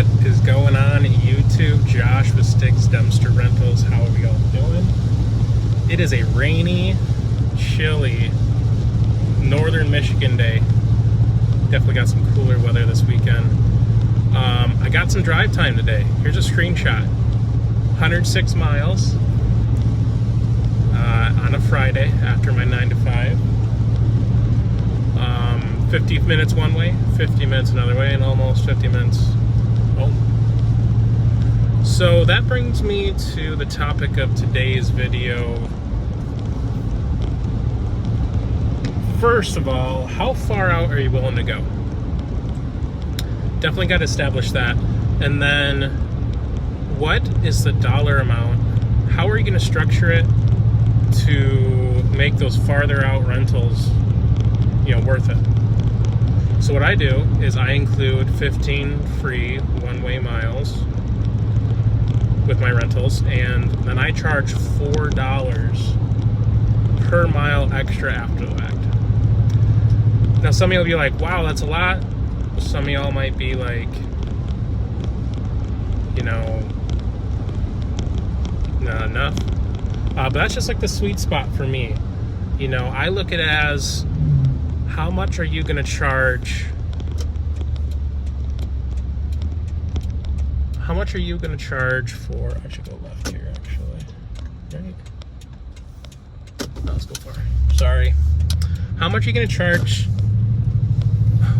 What is going on YouTube? Josh with Sticks Dumpster Rentals. How are we all doing? It is a rainy, chilly northern Michigan day. Definitely got some cooler weather this weekend. I got some drive time today. Here's a screenshot. 106 miles on a Friday after my 9 to 5. 50 minutes one way, 50 minutes another way, and almost 50 minutes home. So that brings me to the topic of today's video. First of all, how far out are you willing to go? Definitely got to establish that. And then, what is the dollar amount? How are you going to structure it to make those farther out rentals, worth it? So what I do is I include 15 free one-way miles with my rentals, and then I charge $4 per mile extra after the fact. Now some of you will be like, wow, that's a lot. Some of y'all might be like, not enough. But that's just like the sweet spot for me. I look at it as, how much are you going to charge? How much are you going to charge for? I should go left here, actually. Right? No, let's go far. Sorry. How much are you going to charge?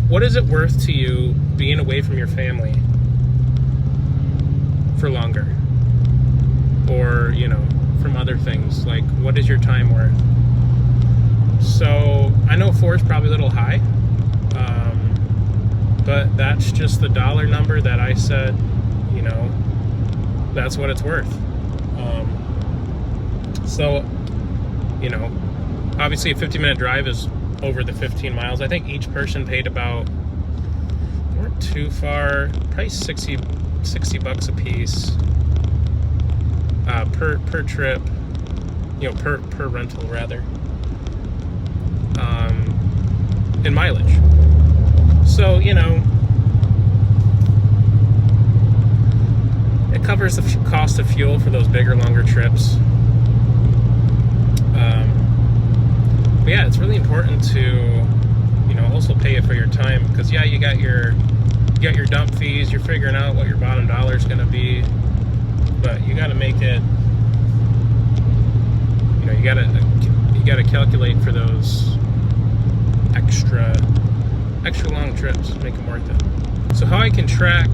What is it worth to you being away from your family for longer? Or, from other things? Like, what is your time worth? So I know 4 is probably a little high, but that's just the dollar number that I said, that's what it's worth. So, obviously a 50-minute drive is over the 15 miles. I think each person paid about, they weren't too far, probably 60 bucks a piece per trip, per rental rather. In mileage. So, it covers the cost of fuel for those bigger, longer trips. But yeah, it's really important to, also pay it for your time, because you got your dump fees, you're figuring out what your bottom dollar is going to be, but you got to make it, you got to calculate for those extra long trips, make them worth it. So how I can track,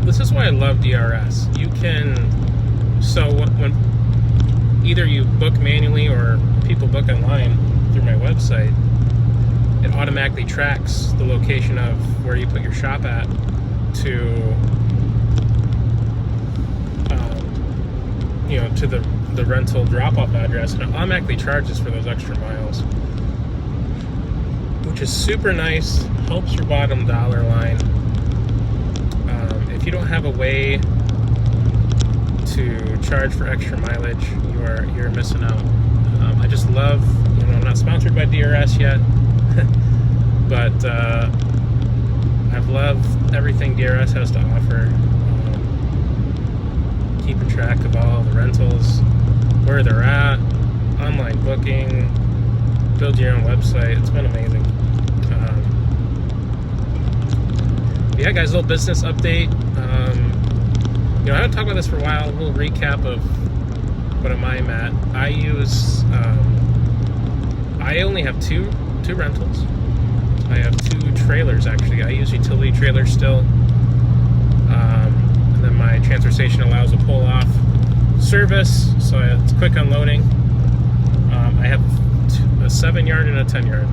this is why I love DRS. You can, so when either you book manually or people book online through my website, it automatically tracks the location of where you put your shop at to, to the rental drop-off address, and it automatically charges for those extra miles, which is super nice, helps your bottom dollar line. If you don't have a way to charge for extra mileage, you're missing out. I just love, I'm not sponsored by DRS yet, but I've loved everything DRS has to offer. Keeping track of all the rentals, where they're at, online booking, build your own website. It's been amazing. Yeah, guys, a little business update. I haven't talked about this for a while. A little recap of what am I at. I only have two rentals. I have 2 trailers, actually. I use utility trailers still. And then my transfer station allows a pull-off service, so it's quick unloading. I have a 7-yard and a 10-yard.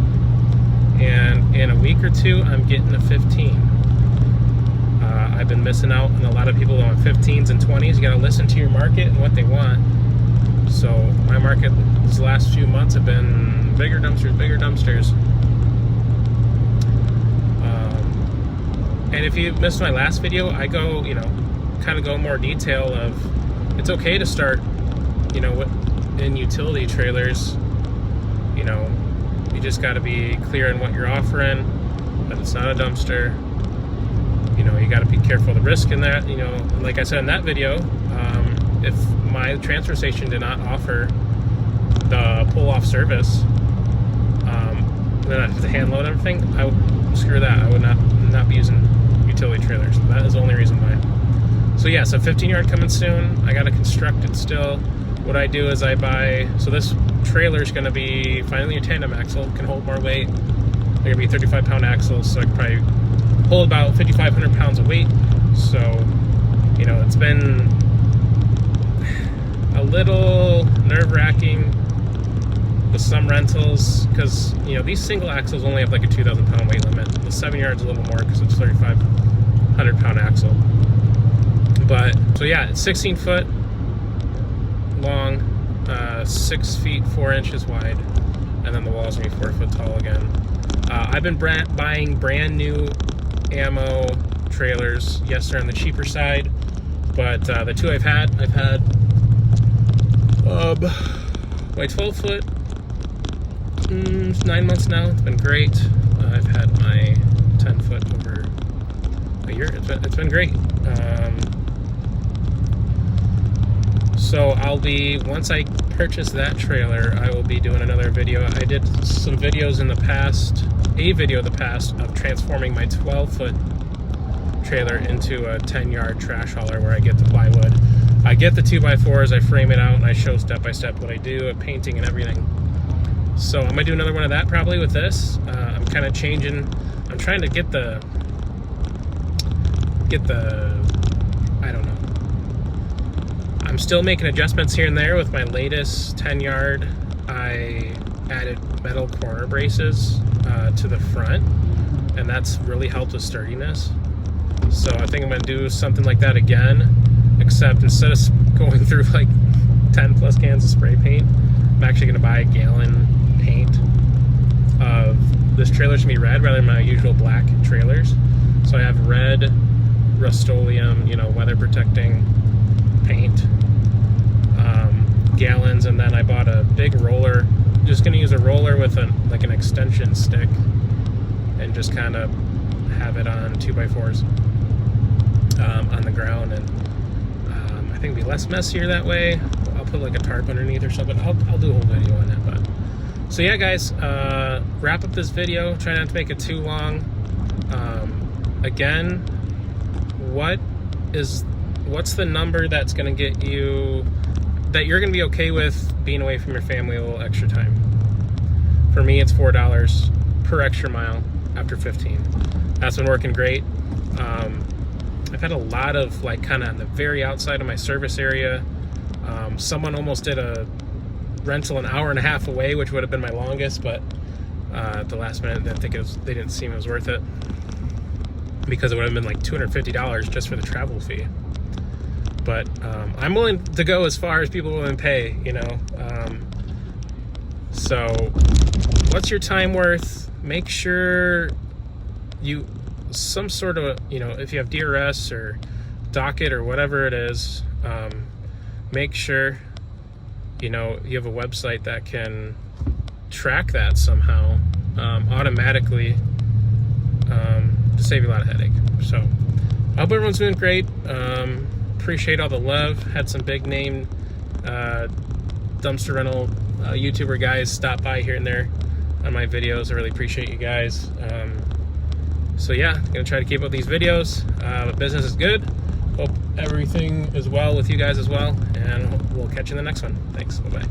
And in a week or 2, I'm getting a 15. I've been missing out on a lot of people on 15s and 20s. You got to listen to your market and what they want. So my market these last few months have been bigger dumpsters. And if you missed my last video, I go, kind of go more detail of, it's okay to start, in utility trailers. You just got to be clear on what you're offering, that it's not a dumpster. you know, you got to be careful of the risk in that. You know, like I said in that video, if my transfer station did not offer the pull-off service, then I have to hand load everything, I would screw that. I would not be using utility trailers. That is the only reason why. So yeah, so 15-yard coming soon. I got to construct it still. What I do is I buy, so this trailer is going to be finally a tandem axle, can hold more weight. They're going to be 35-pound axles, so I can probably hold about 5,500 pounds of weight. So, you know, it's been a little nerve-wracking with some rentals, because, you know, these single axles only have like a 2,000 pound weight limit. The 7-yard's a little more because it's 3,500 pound axle. But so yeah, it's 16 foot long, 6 feet 4 inches wide, and then the wall's gonna be 4 foot tall again. I've been buying brand new ammo trailers. Yes, they're on the cheaper side, but the two I've had my 12 foot 9 months now. It's been great. I've had my 10 foot over a year. It's been great. So I'll be, once I purchase that trailer, I will be doing another video. I did some videos in the past, a video in the past, of transforming my 12 foot trailer into a 10-yard trash hauler where I get the plywood. I get the 2x4s, I frame it out, and I show step by step what I do, painting and everything. So I'm gonna do another one of that probably with this. I'm kind of changing. I'm trying to get the. I don't know. I'm still making adjustments here and there. With my latest 10-yard, I added metal corner braces to the front, and that's really helped with sturdiness. So I think I'm gonna do something like that again, except instead of going through like 10 plus cans of spray paint, I'm actually gonna buy a gallon paint of this trailer's gonna be red rather than my usual black trailers. So I have red Rust-Oleum, you know, weather protecting paint, gallons, and then I bought a big roller. Just gonna use a roller with like an extension stick and just kind of have it on 2x4s on the ground, and I think it'll be less messier that way. I'll put like a tarp underneath or something. I'll do a whole video on that. But so yeah, guys, wrap up this video. Try not to make it too long. Again, what's the number that's going to get you, that you're going to be okay with being away from your family a little extra time? For me, it's $4 per extra mile after 15. That's been working great. I've had a lot of, like, kind of on the very outside of my service area. Someone almost did a rental an hour and a half away, which would have been my longest, but at the last minute, I think they didn't seem it was worth it, because it would have been like $250 just for the travel fee. But I'm willing to go as far as people are willing to pay, you know. So what's your time worth? Make sure you, some sort of, you know, if you have DRS or docket or whatever it is, make sure, you know, you have a website that can track that somehow automatically, to save you a lot of headache. So I hope everyone's doing great. Appreciate all the love. Had some big name dumpster rental YouTuber guys stop by here and there on my videos. I really appreciate you guys. So yeah, gonna try to keep up these videos. The business is good. Hope everything is well with you guys as well, and we'll catch you in the next one. Thanks. Bye-bye.